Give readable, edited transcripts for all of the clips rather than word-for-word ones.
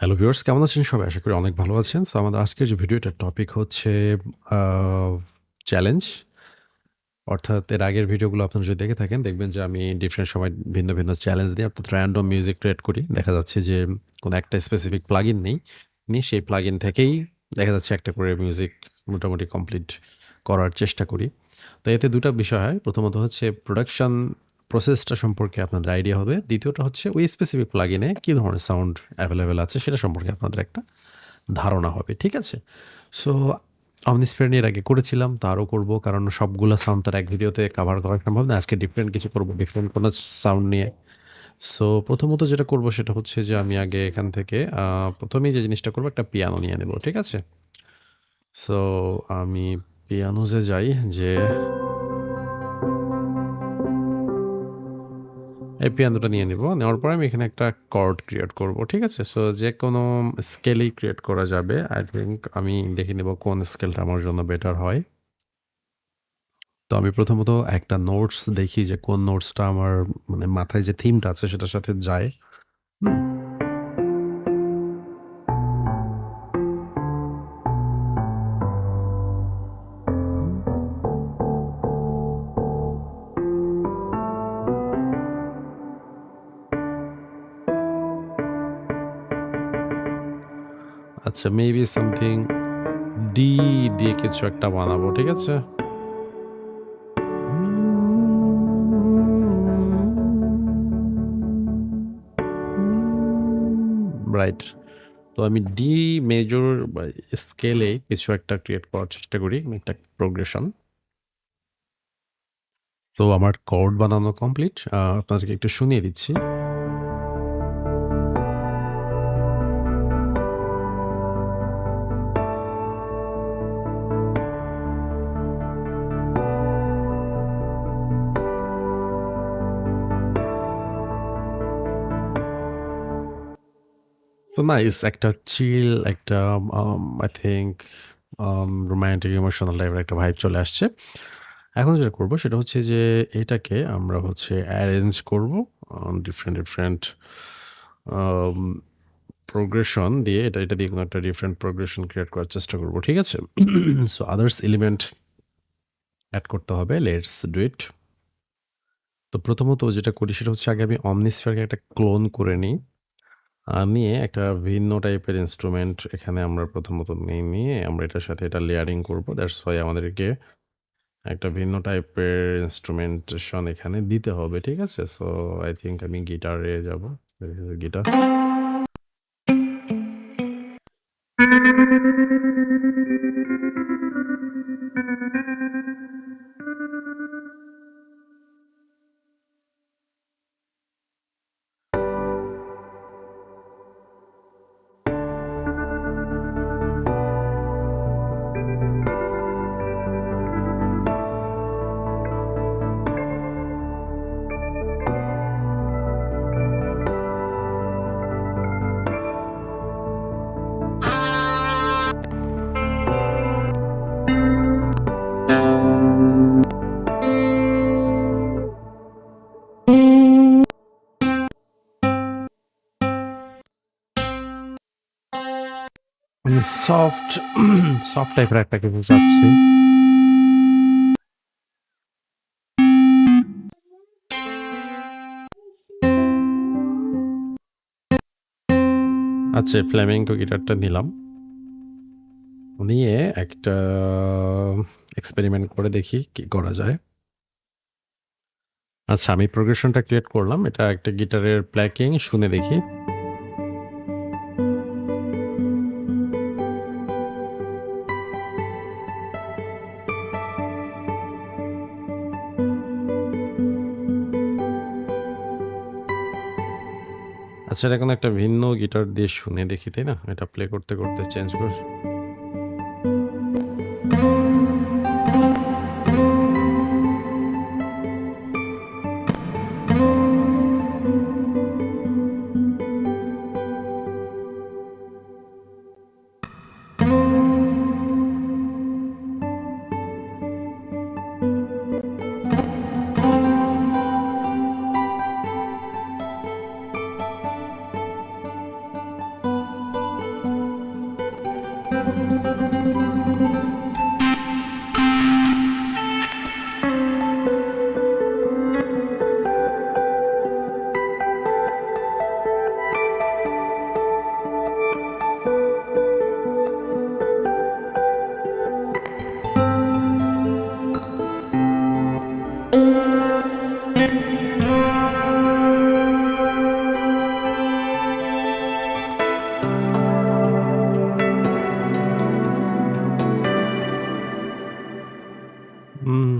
Hello viewers, কেমন আছেন সবাই? আশা করি অনেক ভালো আছেন। সো আমাদের আজকের যে ভিডিওটার টপিক হচ্ছে আ চ্যালেঞ্জ। অর্থাৎ এর আগের ভিডিওগুলো আপনারা যদি দেখে থাকেন দেখবেন যে আমি ডিফারেন্ট সময় ভিন্ন চ্যালেঞ্জ দিই অর্থাৎ র‍্যান্ডম মিউজিক ক্রিয়েট করি। দেখা যাচ্ছে যে কোনো একটা স্পেসিফিক প্লাগইন নেই। নিয়ে সেই প্লাগইন থেকেই দেখা যাচ্ছে একটা করে মিউজিক মোটামুটি কমপ্লিট করার চেষ্টা করি। তো এতে ২ টা বিষয় হয়। প্রথমত হচ্ছে প্রোডাকশন প্রসেসটা সম্পর্কে আপনাদের আইডিয়া হবে। দ্বিতীয়টা হচ্ছে ওই স্পেসিফিক প্লাগইনে কি ধরনের সাউন্ড এভেইলেবল আছে সেটা সম্পর্কে আপনাদের একটা ধারণা হবে। ঠিক আছে? সো Omnisphere এর আগে করেছিলাম, তো আরও করব। কারণ সবগুলা সাউন্ড তো আর এক ভিডিওতে কাভার করা সম্ভব না। আজকে ডিফারেন্ট কিছু করব, ডিফারেন্ট কোনো সাউন্ড নিয়ে। সো প্রথমত যেটা করব সেটা হচ্ছে যে আমি আগে এখান থেকে ১ম এই যে জিনিসটা করব একটা পিয়ানো নিয়ে নেব। ঠিক আছে? সো আমি পিয়ানোজে যাই যে এই পিয়ানোটা নিয়ে নিব। নেওয়ার পরে আমি এখানে একটা কর্ড ক্রিয়েট করব। ঠিক আছে? সো যেকোনো স্কেলেই ক্রিয়েট করা যাবে। আই থিংক আমি দেখে নেব কোন স্কেলটা আমার জন্য বেটার হয়। তো আমি প্রথমত একটা নোটস দেখি যে কোন নোটসটা আমার মানে মাথায় যে থিমটা আছে সেটার সাথে যায়। হুম? আচ্ছা, মেবি সামথিং ডি দিয়ে কিছু একটা বানাবো। ঠিক আছে? রাইট। তো আমি ডি মেজর বা স্কেলে কিছু একটা ক্রিয়েট করার চেষ্টা করি। একটা প্রোগ্রেশন। তো আমার কর্ড বানানো কমপ্লিট। আপনাদেরকে একটু শুনিয়ে দিচ্ছি। সো নাইস একটা চিল একটা আই থিংক রোমান্টিক ইমোশনাল টাইপের একটা ভাইব চলে আসছে। এখন যেটা করব সেটা হচ্ছে যে এটাকে আমরা হচ্ছে অ্যারেঞ্জ করব ডিফারেন্ট আম প্রোগ্রেশন দিয়ে এটা দিয়ে কোনো একটা ডিফারেন্ট প্রোগ্রেশন ক্রিয়েট করার চেষ্টা করব। ঠিক আছে? সো আদার্স এলিমেন্ট এড করতে হবে। Let's do it. তো প্রথমত যেটা করি সেটা হচ্ছে আগে আমি Omnisphere কে একটা ক্লোন করে নিই। নিয়ে একটা ভিন্ন টাইপের ইন্সট্রুমেন্ট এখানে আমরা প্রথমত নিয়ে আমরা এটার সাথে এটা লেয়ারিং করব। দ্যাটস হোয়াই আমাদেরকে একটা ভিন্ন টাইপের ইন্সট্রুমেন্টেশন এখানে দিতে হবে। ঠিক আছে? সো আই থিংক আমি গিটারে যাব। গিটার। আমি সফট টাইপের একটা কিছু চাচ্ছি। আচ্ছা, ফ্ল্যামেঙ্কো গিটারটা নিলাম। নিয়ে একটা এক্সপেরিমেন্ট করে দেখি কি করা যায়। আচ্ছা, আমি প্রোগ্রেশনটা ক্রিয়েট করলাম। এটা একটা গিটারের প্লাকিং শুনে দেখি। আচ্ছা, এটা কোনো একটা ভিন্ন গিটার দিয়ে শুনে দেখি, তাই না? এটা প্লে করতে, করতে চেঞ্জ কর উম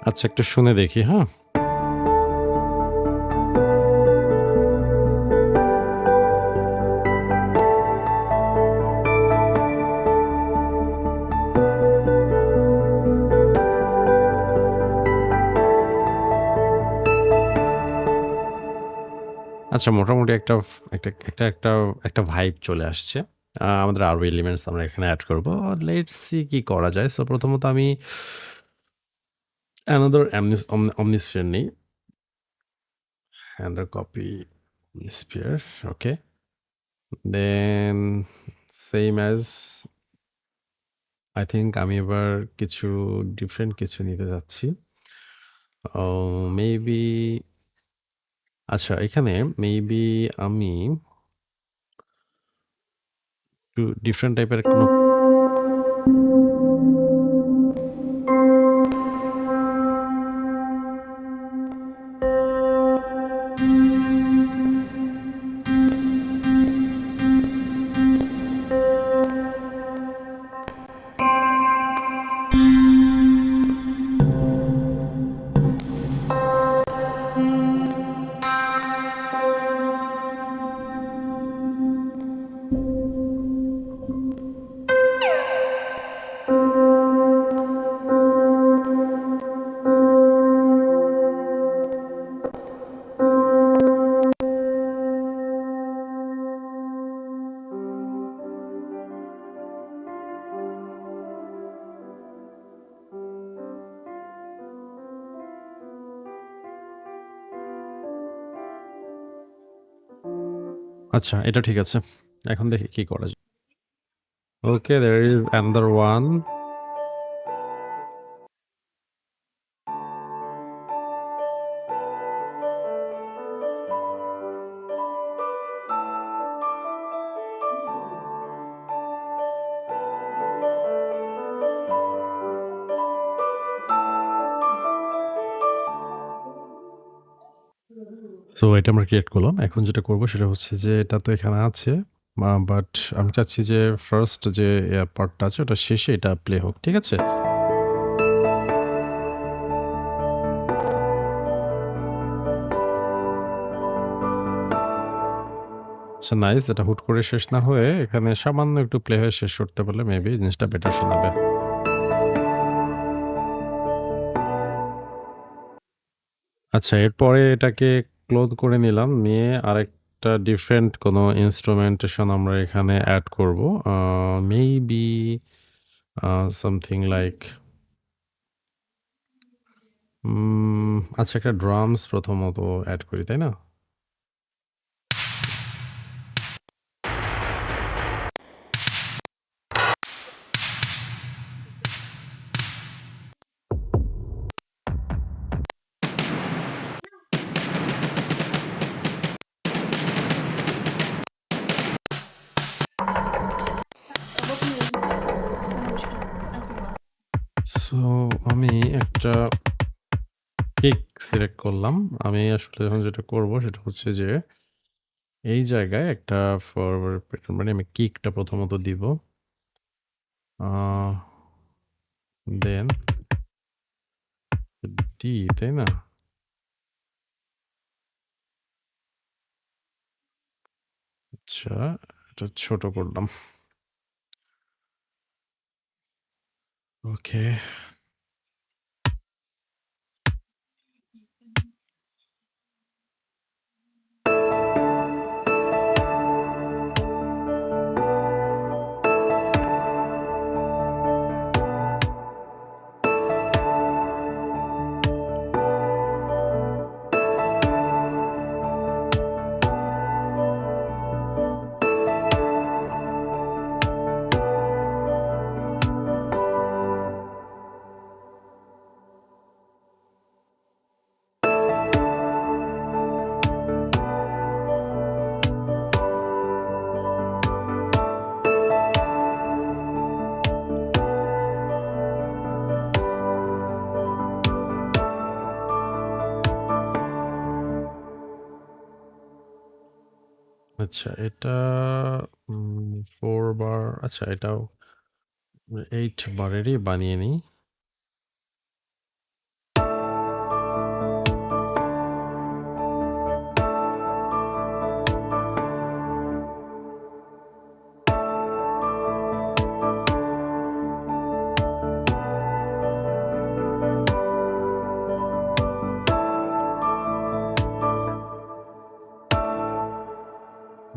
আচ্ছা, একটু শুনে দেখি, হ্যাঁ? আচ্ছা, মোটামুটি একটা ভাইব চলে আসছে। আমাদের আরো এলিমেন্টস আমরা এখানে এড করব। লেটস সি কি করা যায়। সো প্রথমত আমি অ্যানাদার omnisphere নেই। Another copy omnisphere, okay. Then same as I think আমি এবার কিছু ডিফারেন্ট কিছু নিতে যাচ্ছি। মেবি আচ্ছা, এখানে মেবি আমি একটু ডিফারেন্ট টাইপের কোনো আচ্ছা, এটা ঠিক আছে। এখন দেখি কি করা যায়। ওকে, there is another one. So এটা আমরা ক্রিয়েট করলাম। এখন যেটা করব সেটা হচ্ছে যে এটা তো এখানে আছে। বাট আমি চাচ্ছি যে ফার্স্ট যে পার্টটা আছে ওটা শেষে এটা প্লে হোক। ঠিক আছে? আচ্ছা, নাইস। এটা হুট করে শেষ না হয়ে এখানে সামান্য একটু প্লে হয়ে শেষ করতে পারলে মেবি জিনিসটা বেটার শোনাবে। আচ্ছা, এরপরে এটাকে ক্লোজ করে নিলাম। নিয়ে আরেকটা ডিফারেন্ট কোনো ইন্সট্রুমেন্টেশন আমরা এখানে এড করব। মেবি সামথিং লাইক আচ্ছা, একটা ড্রামস প্রথমত এড করি, তাই না? সো আমি একটা কেক সিলেক্ট করলাম। আমি আসলে এখন যেটা করব সেটা হচ্ছে যে এই জায়গায় একটা ফরওয়ার্ড প্যাটার্ন মানে আমি কিকটা প্রথমত দিব। দেন ডি, তাই না? আচ্ছা, এটা ছোট করলাম। ওকে। আচ্ছা, এটা 4 বার, আচ্ছা এটাও 8 বারেরই বানিয়ে নিই।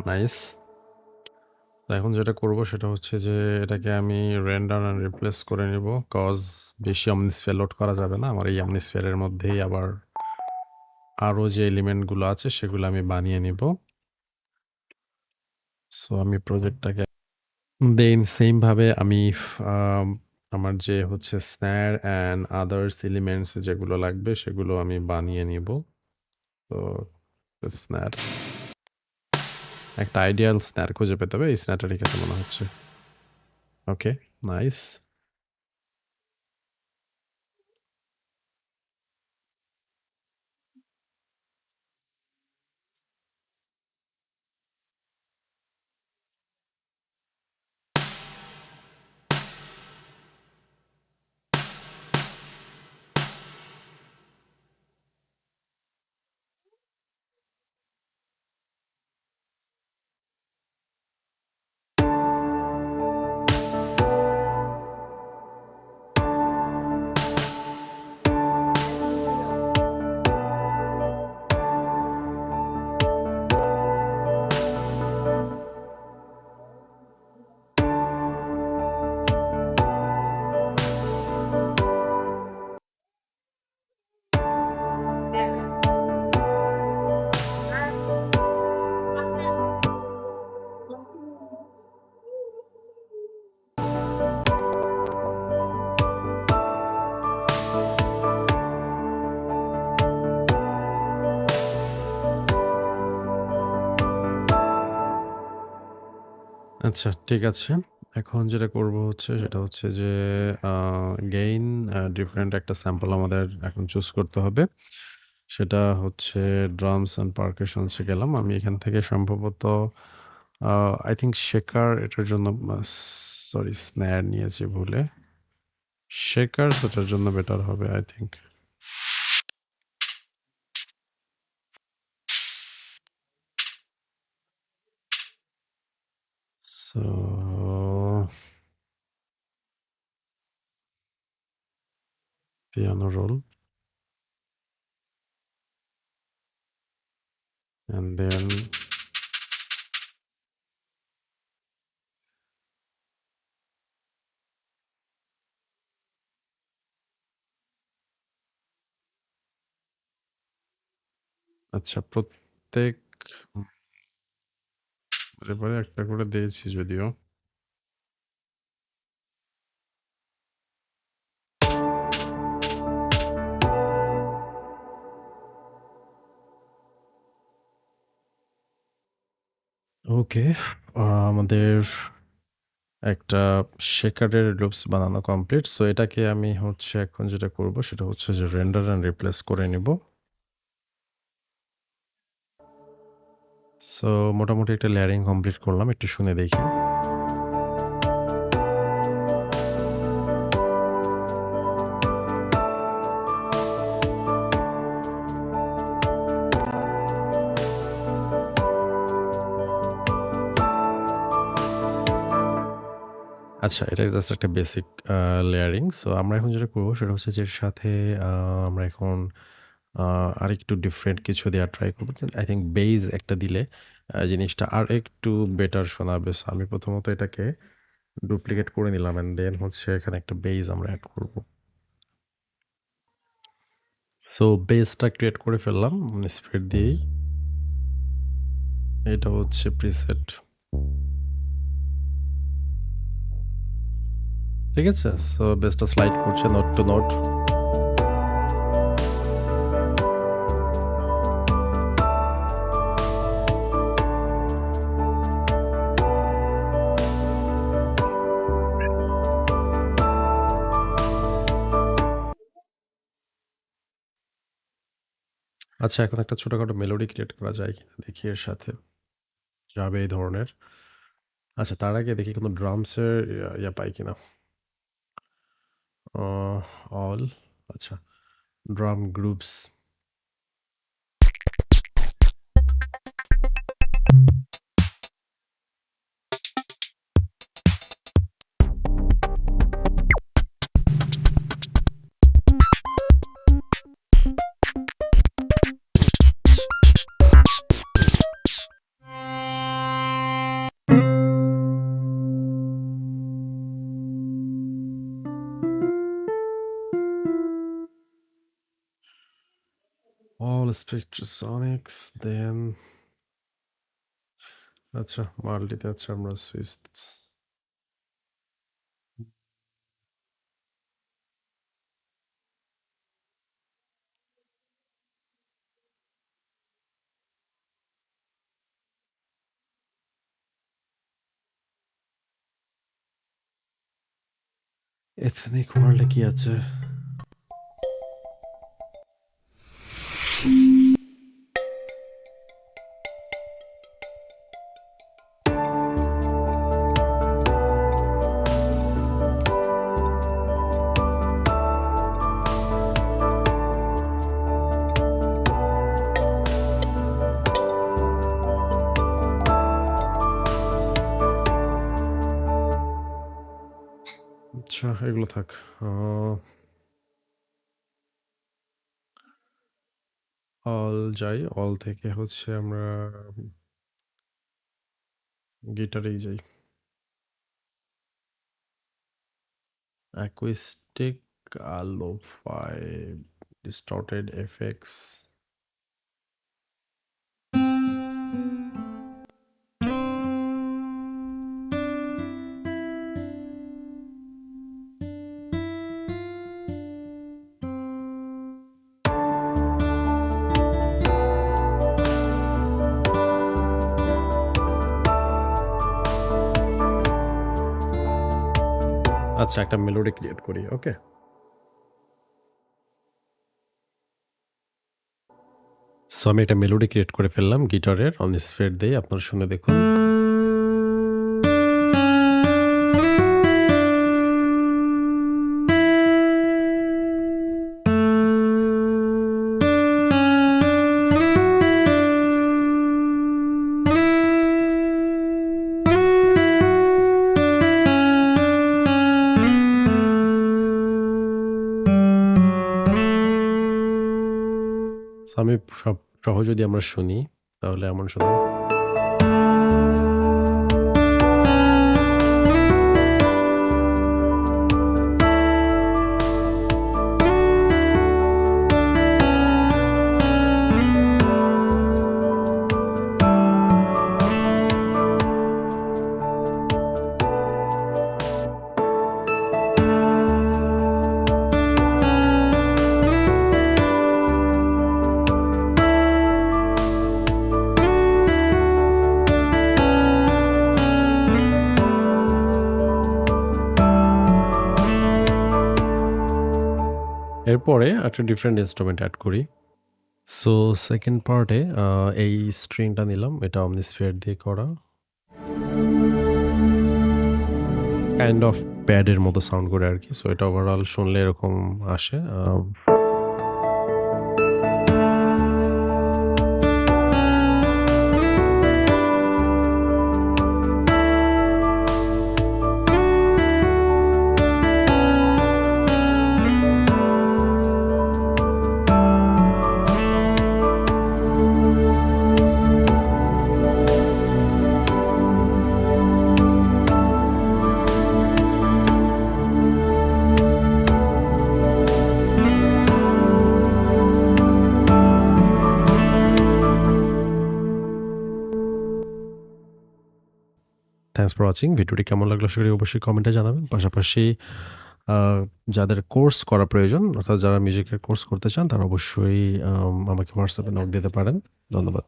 নাইস। তো এখন যেটা করব সেটা হচ্ছে যে এটাকে আমি রেন্ডার এন্ড রিপ্লেস করে নিব। কজ বেশি অমনিস্ফিয়ার লোড করা যাবে না। আমার এই অমনিস্ফিয়ারের মধ্যেই আবার আরো যে এলিমেন্টগুলো আছে সেগুলো আমি বানিয়ে নিব। সো আমি প্রজেক্টটাকে দেন সেম ভাবে আমি আম আমার যে হচ্ছে স্ন্যার অ্যান্ড আদার্স এলিমেন্টস যেগুলো লাগবে সেগুলো আমি বানিয়ে নিব। তো স্ন্যার, একটা আইডিয়াল স্ন্যার খুঁজে পেতে হবে। এই স্ন্যারটা ঠিক আছে মনে হচ্ছে। ওকে, নাইস। আচ্ছা, ঠিক আছে। এখন যেটা করব হচ্ছে সেটা হচ্ছে যে গেইন ডিফারেন্ট একটা স্যাম্পল আমাদের এখন চুজ করতে হবে। সেটা হচ্ছে ড্রামস অ্যান্ড পারকাশনস এ গেলাম। আমি এখান থেকে সম্ভবত আই থিংক শেকার এটার জন্য সরি স্ন্যার নিয়েছি ভুলে। শেকারস এটার জন্য বেটার হবে I think. So piano roll and then আচ্ছা প্রত্যেক এবারে একটা করে দিয়েছি যদিও। ওকে, আমাদের একটা শেকারের লুপস বানানো কমপ্লিট। সো এটাকে আমি হচ্ছে এখন যেটা করব সেটা হচ্ছে যে রেন্ডার অ্যান্ড রিপ্লেস করে নিব। সো মোটামুটি একটা লেয়ারিং কমপ্লিট করলাম, একটু শুনে দেখি। আচ্ছা, এটা জাস্ট একটা বেসিক লেয়ারিং। সো আমরা এখন যেটা করবো সেটা হচ্ছে যে এর সাথে আমরা এখন আরেকটু ডিফারেন্ট কিছু দেওয়ার ট্রাই করবো। আই থিঙ্ক বেইজ একটা দিলে জিনিসটা আর একটু বেটার শোনাবে। সো আমি প্রথমত এটাকে ডুপ্লিকেট করে নিলাম অ্যান্ড দেন হচ্ছে এখানে একটা বেইজ আমরা অ্যাড করব। সো বেসটা ক্রিয়েট করে ফেললাম স্প্রেড দিয়েই। এটা হচ্ছে প্রিসেট, ঠিক আছে। সো বেসটা স্লাইড করছে নোট টু নোট। আচ্ছা, এখন একটা ছোটখাটো মেলোডি ক্রিয়েট করা যায় কিনা দেখি এর সাথে যাবে এই ধরনের। আচ্ছা, তার আগে দেখি কোনো ড্রামসের ইয়া পাই কিনা। অল, আচ্ছা, drum groups. All Spectrasonics, then আচ্ছা মাল্টিতে আচ্ছা আমরা সুইচ। এথনিক ওয়ার্ল্ডে কি আছে? আচ্ছা, এগুলো থাক। অল যাই, অল থেকে হচ্ছে আমরা গিটারেই যাই। Acoustic, lo-fi, distorted effects. আচ্ছা, একটা মেলোডি ক্রিয়েট করি, ওকে। সো আমি একটা মেলোডি ক্রিয়েট করে ফেললাম গিটারের অন স্ফিয়ার দিয়ে, আপনারা শুনে দেখুন। সো আমি সহ যদি আমরা শুনি তাহলে এমন শোনায়। এরপরে একটা ডিফারেন্ট ইন্সট্রুমেন্ট অ্যাড করি। সো সেকেন্ড পার্টে এই স্ট্রিংটা নিলাম। এটা অমনিস্ফিয়ার দিয়ে করা। কাইন্ড অফ প্যাডের মতো সাউন্ড করে আরকি। সো এটা ওভারঅল শুনলে এরকম আসে। Thanks for watching. ভিডিওটি কেমন লাগলো আশা করি অবশ্যই কমেন্টে জানাবেন। পাশাপাশি আ যাদের কোর্স করা প্রয়োজন অর্থাৎ যারা মিউজিকের কোর্স করতে চান তারা অবশ্যই আমাকে WhatsApp এ নক দিতে পারেন। ধন্যবাদ।